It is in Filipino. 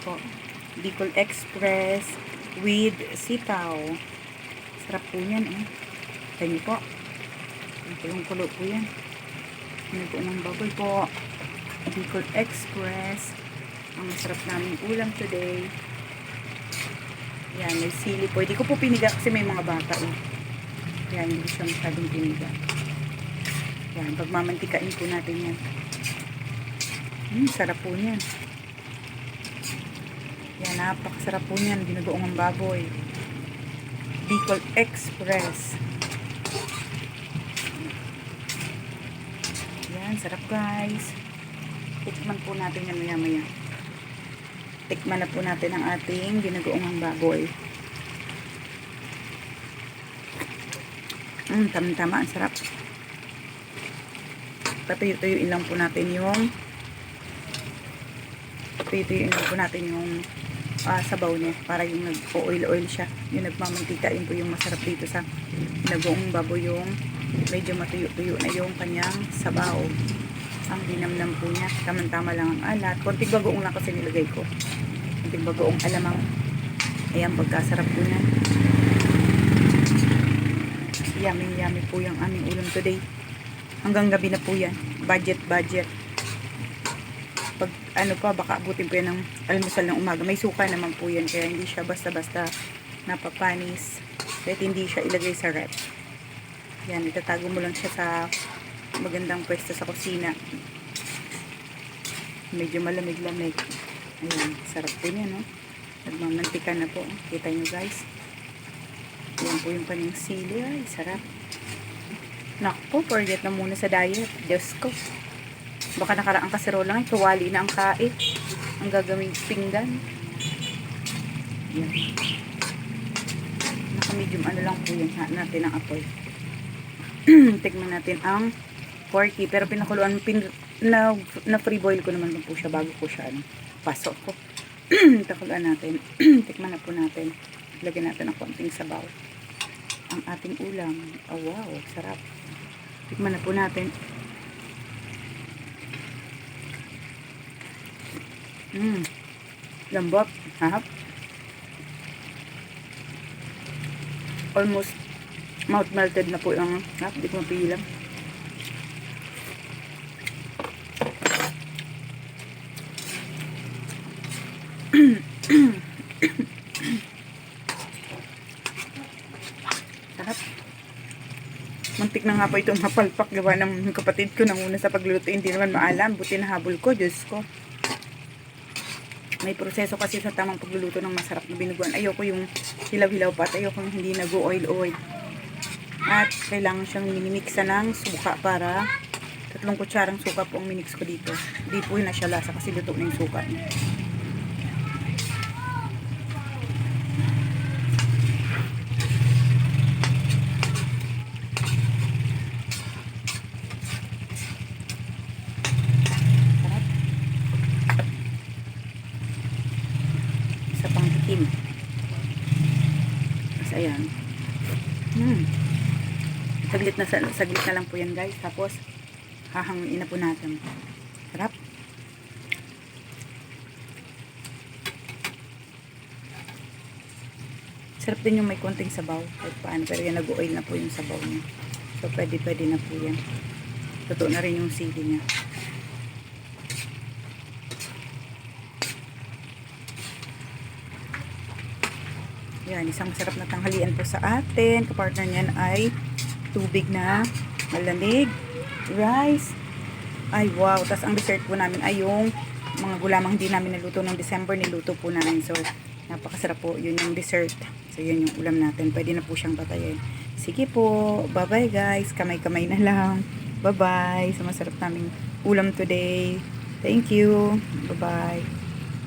po. Bicol Express with sitaw. Sarap po yan, eh. Tayo niyo po. Kulong-kulo po yan. Ano po ng baboy po. Bicol Express. Ang masarap namin ulam today. Yan, may sili po. Hindi ko po piniga kasi may mga bata, eh. Yan, hindi ko siya masyadong piniga. Yan, pagmamantikain po natin yan. Sarap po niyan. Yan, napakasarap po niyan. Ginugoong ang baboy. Bicol Express. Yan, sarap guys. Tikman po natin yan maya-maya. Tikman na po natin ang ating ginugoong ang baboy. Tama-tama, ang sarap. Patuyo-tuyuin lang po natin yung sabaw niya para yung nag-oil siya, yung nagmamantika. Yun po yung masarap dito sa ginugoong baboy, yung medyo matuyo-tuyo na yung kanyang sabaw. Ang dinamnam po niya, tama-tama lang ang alat. Konting bagoong lang kasi nilagay ko, konting bagoong alamang. Ayan, pagkasarap po niya. Yummy po yung aming ulam today. Hanggang gabi na po yan. Budget. Pag ano pa, baka abutin po yan ng almusal ng umaga. May suka naman po yan, kaya hindi siya basta-basta napapanis. Kahit hindi siya ilagay sa rep. Yan, itatago mo lang siya sa magandang pwesto sa kusina. Medyo malamig-lamig. Ayan, sarap po niya, no? Nagmamantika na po. Kita nyo guys. Yan po yung kanyang sili. Ay, sarap. Naku, forget na muna sa diet. Diyos ko. Baka nakaraang kaserola lang, tuwali na ang kait. Ang gagawing pinggan. Yan. Naka-medium ano lang po yan. Natin ang apoy. Tignan natin ang porky. Pero pinakuluan, na free boil ko naman po siya bago ko siya pasok ko. Takuluan natin. Tikman na po natin. Lagyan natin ng konting sabaw. Ang ating ulam. Oh, wow, sarap. Tikman na po natin. Lambot. Hahap. Almost mouth melted na po yung hap. Di ko mapigilan. Sarap. Muntik na nga po itong mapalpak. Gawa ng kapatid ko nang una sa pagluto. Hindi naman maalam. Buti na habol ko. Diyos ko. May proseso kasi sa tamang pagluluto ng masarap na binuguan. Ayoko yung hilaw-hilaw pa. At ayoko yung hindi nag-oil-oil. At kailangan siyang minimiksa ng suka para 3 kutsarang suka po ang minix ko dito. Hindi po na siya lasa kasi luto na yung suka niya. Sa pangtikim. Tapos ayan. Saglit na lang po yan guys. Tapos hahangin na po natin. Sarap. Sarap din yung may konting sabaw. Kahit paano. Pero yan nag-oil na po yung sabaw niya. So pwede na po yan. Totoo na rin yung sili niya. Yan, isang masarap na tanghalian po sa atin. Kapartner niyan ay tubig na malamig, rice. Ay, wow. Tapos ang dessert po namin ay yung mga gulamang hindi namin naluto ng December. Niluto po namin. So, napakasarap po. Yun yung dessert. So, yun yung ulam natin. Pwede na po siyang batayin. Sige po. Bye-bye guys. Kamay-kamay na lang. Bye-bye. Sa masarap naming ulam today. Thank you. Bye-bye.